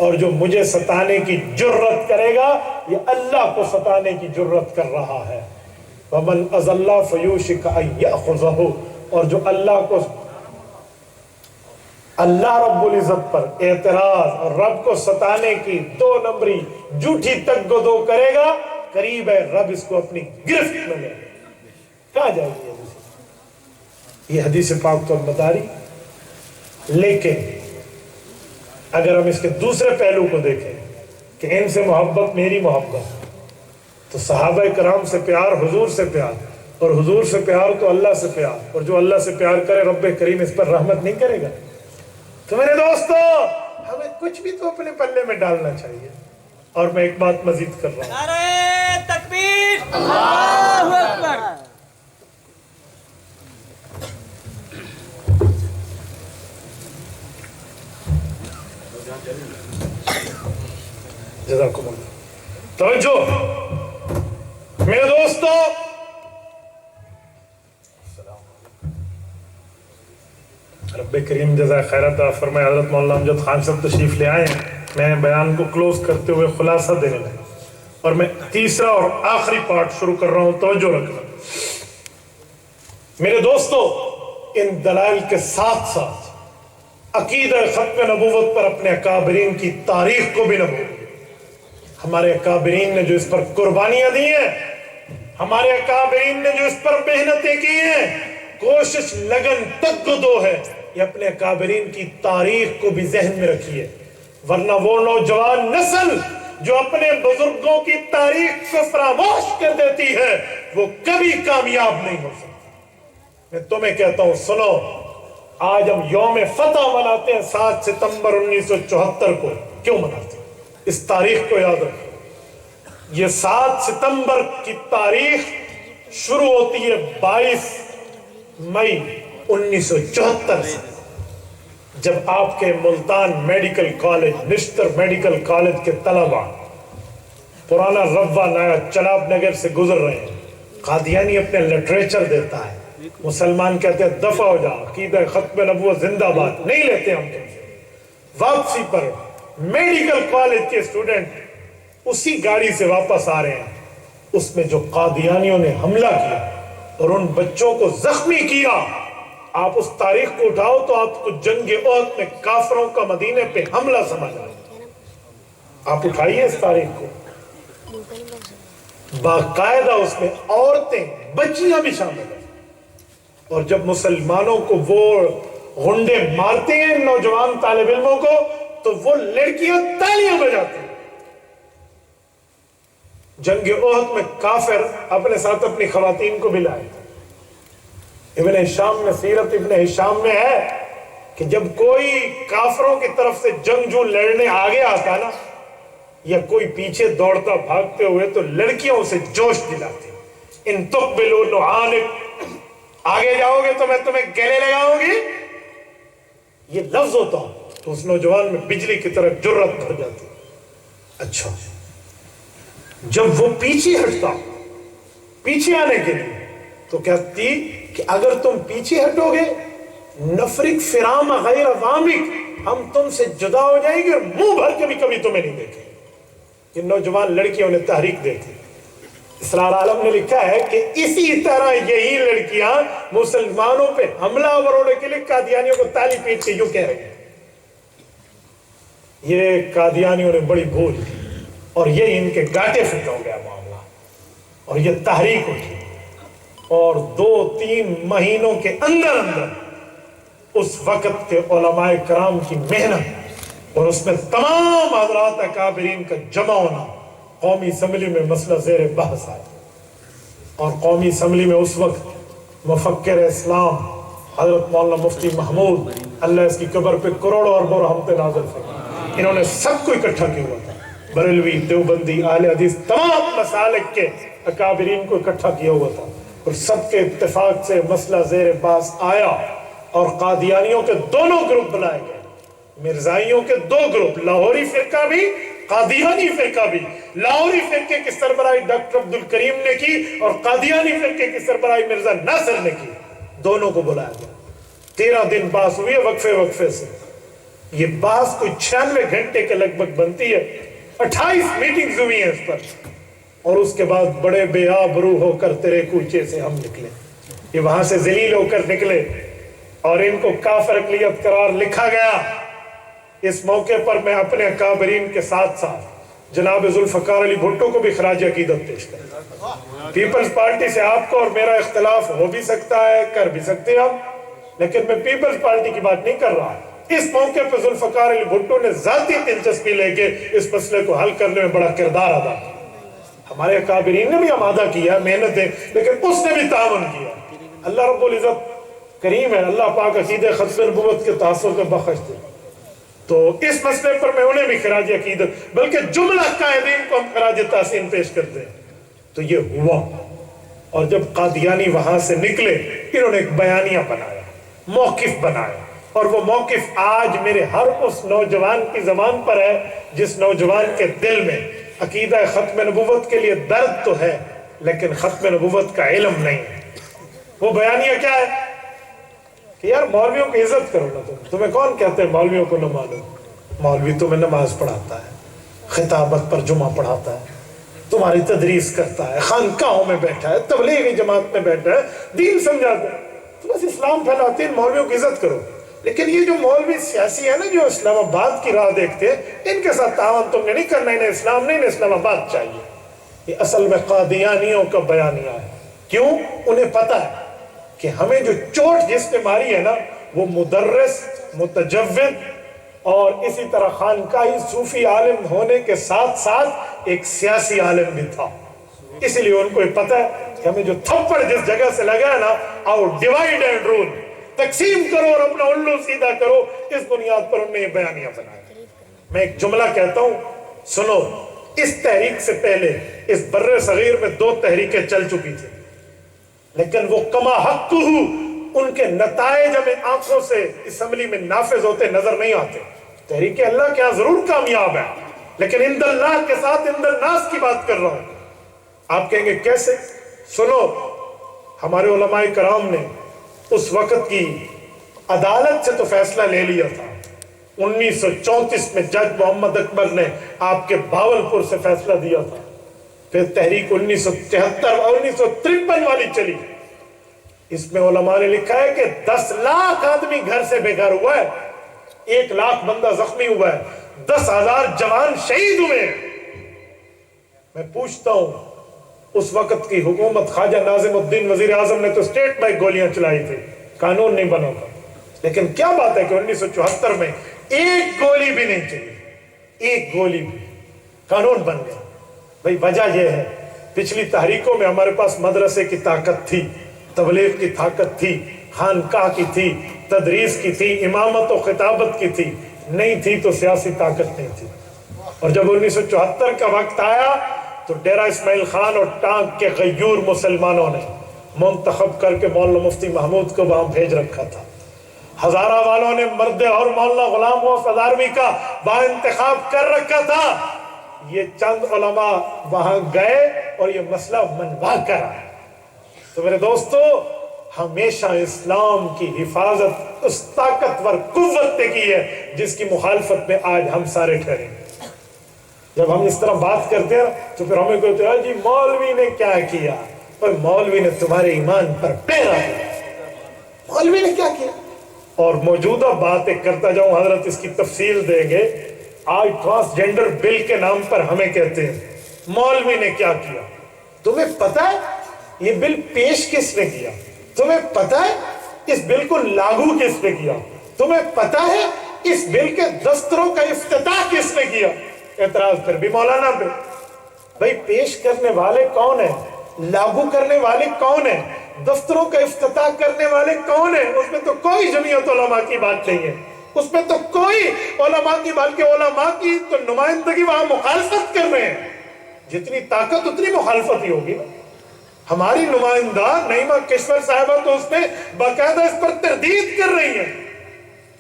اور جو مجھے ستانے کی جرت کرے گا یہ اللہ کو ستانے کی جرت کر رہا ہے۔ ومن اذى اللہ فیوشک ان یأخذہ، اور جو اللہ کو، اللہ رب العزت پر اعتراض اور رب کو ستانے کی 2 نمبری جھوٹی تک گدو کرے گا، قریب ہے رب اس کو اپنی گرفت میں لے۔ کہاں جائے گی یہ حدیث پاک تو مداری؟ لیکن اگر ہم اس کے دوسرے پہلو کو دیکھیں کہ ان سے محبت میری محبت، تو صحابہ کرام سے پیار، حضور سے پیار، اور حضور سے پیار تو اللہ سے پیار، اور جو اللہ سے پیار کرے رب کریم اس پر رحمت نہیں کرے گا؟ تو میرے دوستو ہمیں کچھ بھی تو اپنے پلے میں ڈالنا چاہیے۔ اور میں ایک بات مزید کر رہا ہوں، نعرہ تکبیر، اللہ اکبر۔ جزاکم اللہ۔ توجہ میرے دوستو، رب کریم جزائے خیر عطا فرمائے. حضرت مولانا امجد خان صاحب تشریف لے آئے ہیں. میں بیان کو کلوز کرتے ہوئے خلاصہ دینے لگا اور میں تیسرا اور آخری پارٹ شروع کر رہا ہوں. توجہ رکھنا میرے دوستو. ان دلائل کے ساتھ ساتھ عقیدہ ختم نبوت پر اپنے اکابرین کی تاریخ کو بھی نہ بھولیں. ہمارے اکابرین نے جو اس پر قربانیاں دی ہیں, ہمارے اکابرین نے جو اس پر محنتیں کی ہیں, کوشش لگن تگدو ہے, یہ اپنے اکابرین کی تاریخ کو بھی ذہن میں رکھیے. ورنہ وہ نوجوان نسل جو اپنے بزرگوں کی تاریخ کو فراموش کر دیتی ہے وہ کبھی کامیاب نہیں ہو سکتی. میں تمہیں کہتا ہوں سنو, آج ہم یوم فتح مناتے ہیں 7 ستمبر 1974 کو. کیوں مناتے ہیں؟ اس تاریخ کو یاد رکھیں. یہ 7 ستمبر کی تاریخ شروع ہوتی ہے 22 مئی 1974 سے, جب آپ کے ملتان میڈیکل کالج, نشتر میڈیکل کالج کے طلبہ پرانا روا نیا چناب نگر سے گزر رہے ہیں. قادیانی اپنے لٹریچر دیتا ہے, مسلمان کہتے ہیں دفع ہو جا, عقیدہ ختم نبوت زندہ باد, نہیں لیتے ہم تم سے. واپسی پر میڈیکل کالج کے اسٹوڈنٹ اسی گاڑی سے واپس آ رہے ہیں. اس میں جو قادیانیوں نے حملہ کیا اور ان بچوں کو زخمی کیا, آپ اس تاریخ کو اٹھاؤ تو آپ کو جنگ احد میں کافروں کا مدینے پہ حملہ سمجھ آئے. آپ اٹھائیے اس تاریخ کو, باقاعدہ اس میں عورتیں بچیاں بھی شامل ہیں. اور جب مسلمانوں کو وہ غنڈے مارتے ہیں نوجوان طالب علموں کو, تو وہ لڑکیاں تالیاں بجاتی ہیں. جنگ احد میں کافر اپنے ساتھ اپنی خواتین کو بھی لائے تھے. ابن ہشام میں, سیرت ابن ہشام میں ہے کہ جب کوئی کافروں کی طرف سے جنگجو لڑنے آگے آتا نا, یا کوئی پیچھے دوڑتا بھاگتے ہوئے, تو لڑکیوں سے جوش دلاتی, ان تقبلوا نعانک, آگے جاؤ گے تو میں تمہیں گلے لگاؤں گی. یہ لفظ ہوتا ہوں تو اس نوجوان میں بجلی کی طرح جرت بھر جاتی. اچھا, جب وہ پیچھے ہٹتا پیچھے آنے کے لیے, تو کہتی کہ اگر تم پیچھے ہٹو گے نفرق فرام غیر عوامک, ہم تم سے جدا ہو جائیں گے اور منہ بھر کے بھی کبھی تمہیں نہیں دیکھیں. یہ نوجوان لڑکیوں نے تحریک دیکھی. اسرار عالم نے لکھا ہے کہ اسی طرح یہی لڑکیاں مسلمانوں پہ حملہ آور کے لیے قادیانیوں کو تالی پیٹ کے یوں کہہ رہی ہیں. یہ قادیانیوں نے بڑی بھول کی اور یہ ان کے گاٹے فٹ ہو گیا معاملہ, اور یہ تحریک اٹھی. اور 2-3 مہینوں کے اندر اس وقت کے علماء کرام کی محنت اور اس میں تمام حضرات اکابرین کا جمع ہونا, قومی اسمبلی میں مسئلہ زیر بحث آیا. اور قومی اسمبلی میں اس وقت مفکر اسلام حضرت مولانا مفتی محمود, اللہ اس کی قبر پہ کروڑوں اربوں رحمتیں نازل فرمائے, انہوں نے سب کو اکٹھا کیا ہوا تھا. بریلوی, دیوبندی, اہل حدیث, تمام مسالک کے اکابرین کو اکٹھا کیا ہوا تھا, اور سب کے اتفاق سے مسئلہ زیر بحث آیا. اور قادیانیوں کے دونوں گروپ بنائے گئے, مرزائیوں کے 2 گروپ, لاہوری فرقہ بھی قادیانی فرقہ بھی. لاہوری فرقے کی سربراہی ڈاکٹر عبدالکریم نے کی اور قادیانی فرقے کی سربراہی مرزا ناصر نے کی. دونوں کو بلایا گیا. 13 دن بحث ہوئی ہے وقفے سے. یہ بحث کوئی 96 گھنٹے کے لگ بھگ بنتی ہے. 28 میٹنگز ہوئی ہیں اس پر, اور اس کے بعد بڑے بے آبرو ہو کر تیرے کوچے سے ہم نکلے. یہ وہاں سے ذلیل ہو کر نکلے اور ان کو کافر اقلیت قرار لکھا گیا. اس موقع پر میں اپنے اکابرین کے ساتھ ساتھ جناب ذوالفقار علی بھٹو کو بھی خراج عقیدت پیش کرتا ہوں. پیپلز پارٹی سے آپ کو اور میرا اختلاف ہو بھی سکتا ہے, کر بھی سکتے ہیں ہم, لیکن میں پیپلز پارٹی کی بات نہیں کر رہا. اس موقع پہ ذوالفقار علی بھٹو نے ذاتی دلچسپی لے کے اس مسئلے کو حل کرنے میں بڑا کردار ادا کیا. ہمارے اکابرین نے بھی آمادہ کیا محنتیں, لیکن اس نے بھی تعاون کیا. اللہ رب العزت کریم ہے, اللہ پاک عقیدہ ختم نبوت کے تاثر کو بخش دے. تو اس مسئلے پر میں انہیں بھی خراج عقیدت, بلکہ جملہ قائدین کو ہم خراج تحسین پیش کرتے ہیں. تو یہ ہوا, اور جب قادیانی وہاں سے نکلے انہوں نے ایک بیانیہ بنایا, موقف بنایا, اور وہ موقف آج میرے ہر اس نوجوان کی زبان پر ہے جس نوجوان کے دل میں عقیدہ ختم نبوت کے لیے درد تو ہے لیکن ختم نبوت کا علم نہیں ہے. وہ بیانیہ کیا ہے؟ کہ یار مولویوں کی عزت کرو نا تمہیں کون کہتے ہیں مولویوں کو نہ مانو؟ مولوی تمہیں نماز پڑھاتا ہے، خطابت پر جمعہ پڑھاتا ہے، تمہاری تدریس کرتا ہے، خانقاہوں میں بیٹھا ہے، تبلیغی جماعت میں بیٹھا ہے، دین سمجھاتا ہے، تو بس اسلام پھیلاتے ہیں، مولویوں کی عزت کرو۔ لیکن یہ جو مولوی سیاسی ہے نا، جو اسلام آباد کی راہ دیکھتے ہیں، ان کے ساتھ تعاون تم نے نہیں کرنا، انہیں اسلام نہیں، انہیں اسلام آباد چاہیے۔ یہ اصل میں قادیانیوں کا بیانیہ ہے۔ کیوں؟ انہیں پتہ ہے کہ ہمیں جو چوٹ جس نے ماری ہے نا، وہ مدرس، متجوید اور اسی طرح خانقاہی صوفی عالم ہونے کے ساتھ ساتھ ایک سیاسی عالم بھی تھا۔ اس لیے ان کو یہ پتہ ہے کہ ہمیں جو تھپڑ جس جگہ سے لگا ہے نا، آؤ ڈیوائیڈ اینڈ رول، تقسیم کرو اور اپنا الو سیدھا کرو، اس بنیاد پر انہوں نے یہ بیانیہ بنایا۔ میں ایک جملہ کہتا ہوں، سنو، اس تحریک سے پہلے اس بر صغیر میں 2 تحریکیں چل چکی تھی، لیکن وہ کما حق ان کے نتائج ہمیں آنکھوں سے اسمبلی میں نافذ ہوتے نظر نہیں آتے۔ تحریک اللہ کے ہاں ضرور کامیاب ہے، لیکن عند اللہ کے ساتھ عند الناس کی بات کر رہا ہوں۔ آپ کہیں گے کیسے؟ سنو، ہمارے علماء کرام نے اس وقت کی عدالت سے تو فیصلہ لے لیا تھا۔ 1934 میں جج محمد اکبر نے آپ کے بھاولپور سے فیصلہ دیا تھا۔ پھر تحریک 1973 اور 1953 والی چلی۔ اس میں علماء نے لکھا ہے کہ 10 لاکھ آدمی گھر سے بے گھر ہوا ہے، 1 لاکھ بندہ زخمی ہوا ہے، 10,000 جوان شہید ہوئے ہیں۔ میں پوچھتا ہوں، اس وقت کی حکومت خواجہ ناظم الدین وزیر اعظم نے تو اسٹیٹ بائک گولیاں چلائی تھی، قانون نہیں بنا تھا، لیکن کیا بات ہے کہ 1974 میں 1 گولی بھی نہیں چلی، 1 گولی بھی، قانون بن گیا۔ بھئی وجہ یہ ہے، پچھلی تحریکوں میں ہمارے پاس مدرسے کی طاقت تھی، تبلیغ کی طاقت تھی، خانقاہ کی تھی، تدریس کی تھی، امامت و خطابت کی تھی، نہیں تھی تو سیاسی طاقت نہیں تھی۔ اور جب 1974 کا وقت آیا تو ڈیرہ اسماعیل خان اور ٹانک کے غیور مسلمانوں نے منتخب کر کے مولانا مفتی محمود کو وہاں بھیج رکھا تھا۔ ہزارہ والوں نے مرد اور مولانا غلام غوث ہزاروی کا وہاں انتخاب کر رکھا تھا۔ یہ چند علماء وہاں گئے اور یہ مسئلہ منوا کر آئے۔ تو میرے دوستو، ہمیشہ اسلام کی حفاظت اس طاقتور قوت نے کی ہے جس کی مخالفت میں آج ہم سارے ٹھہرے۔ جب ہم اس طرح بات کرتے ہیں تو پھر ہمیں کہتے ہیں جی مولوی نے کیا کیا؟ اور مولوی نے تمہارے ایمان پر پہرا دیا، مولوی نے کیا کیا؟ اور موجودہ باتیں کرتا جاؤں، حضرت اس کی تفصیل دیں گے۔ آج ٹرانسجنڈر بل کے نام پر ہمیں کہتے ہیں مولوی نے کیا کیا۔ تمہیں پتہ ہے یہ بل پیش کس نے کیا؟ تمہیں پتہ ہے اس بل کو لاگو کس نے کیا؟ تمہیں پتہ ہے اس بل کے دفتروں کا افتتاح کس نے کیا؟ اعتراض پھر بھی مولانا پہ۔ بھئی پیش کرنے والے کون ہیں؟ لاگو کرنے والے کون ہیں؟ دفتروں کا افتتاح کرنے والے کون ہیں؟ اس میں تو کوئی جمعیت علماء کی بات نہیں ہے، اس میں تو کوئی علماء کی، بلکہ علماء کی تو نمائندگی وہاں مخالفت کر رہے ہیں۔ جتنی طاقت اتنی مخالفت ہی ہوگی نا۔ ہماری نمائندہ نعیمہ کشور صاحبہ تو اس میں باقاعدہ اس پر تردید کر رہی ہیں۔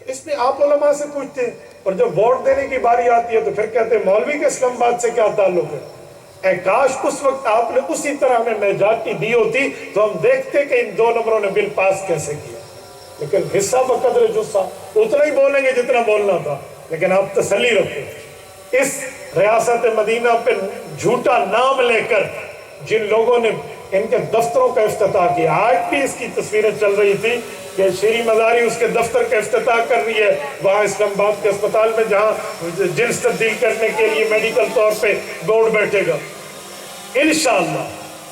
اس میں آپ علماء سے پوچھتے ہیں، اور جب ووٹ دینے کی باری آتی ہے تو پھر کہتے ہیں مولوی کے اسلام آباد سے کیا تعلق ہے؟ اے کاش اس وقت آپ نے اسی طرح ہمیں میجارٹی دی ہوتی تو ہم دیکھتے کہ ان 2 نمبروں نے بل پاس کیسے کیا۔ لیکن حصہ بقدر جثہ، اتنا ہی بولیں گے جتنا بولنا تھا۔ لیکن آپ تسلی رکھیں، اس ریاست مدینہ پہ جھوٹا نام لے کر جن لوگوں نے ان کے دفتروں کا افتتاح کیا، آج بھی اس کی تصویریں چل رہی تھی کہ شیری مزاری اس کے دفتر کا افتتاح کر رہی ہے وہاں اسلام آباد کے اسپتال میں، جہاں جنس تبدیل کرنے کے لیے میڈیکل طور پہ بورڈ بیٹھے گا۔ انشاءاللہ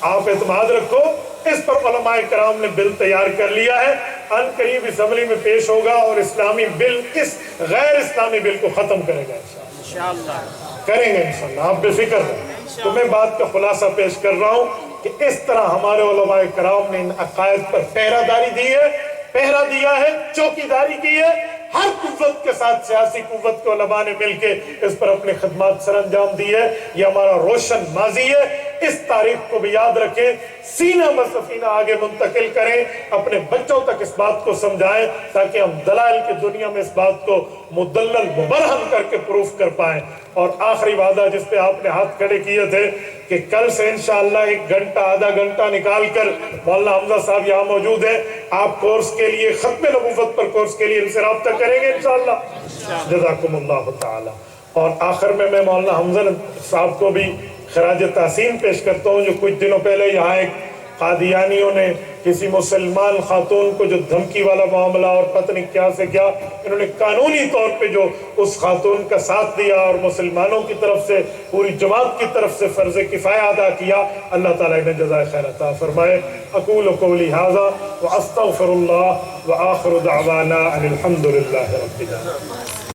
آپ اعتماد رکھو، اس پر علماء کرام نے بل تیار کر لیا ہے، ان قریب اسمبلی میں پیش ہوگا اور اسلامی بل اس غیر اسلامی بل کو ختم کرے گا انشاءاللہ۔ کریں گے انشاءاللہ، آپ بے فکر رہیں۔ تو میں بات کا خلاصہ پیش کر رہا ہوں کہ اس طرح ہمارے علماء کرام نے ان عقائد پر پہرہ داری دی ہے، پہرہ دیا ہے، چوکی داری کی ہے۔ ہر قوت کے ساتھ سیاسی قوت کے علماء نے مل کے اس پر اپنی خدمات سر انجام دی ہے۔ یہ ہمارا روشن ماضی ہے، اس تاریخ کو بھی یاد رکھیں، سینہ بسفینہ آگے منتقل کریں، اپنے بچوں تک اس بات کو سمجھائیں تاکہ ہم دلائل کی دنیا میں اس بات کو مدلل مبرہن کر کے پروف کر پائیں۔ اور آخری وعدہ جس پہ آپ نے ہاتھ کھڑے کیے تھے کہ کل سے انشاءاللہ 1 گھنٹہ آدھا گھنٹہ نکال کر، مولانا حمزہ صاحب یہاں موجود ہیں، آپ کورس کے لیے، ختم نبوت پر کورس کے لیے ان سے رابطہ کریں گے انشاءاللہ۔ جزاکم اللہ تعالی۔ اور آخر میں مولانا حمزہ صاحب کو بھی خراج تحسین پیش کرتا ہوں، جو کچھ دنوں پہلے یہاں ایک قادیانیوں نے کسی مسلمان خاتون کو جو دھمکی والا معاملہ اور پتہ نہیں کیا سے کیا، انہوں نے قانونی طور پہ جو اس خاتون کا ساتھ دیا اور مسلمانوں کی طرف سے، پوری جماعت کی طرف سے فرض کفایہ ادا کیا، اللہ تعالیٰ انہیں جزائے خیر عطا فرمائے۔ اقول قولی ھذا واستغفر اللہ وآخر دعوانا ان الحمد للہ رب العالمین۔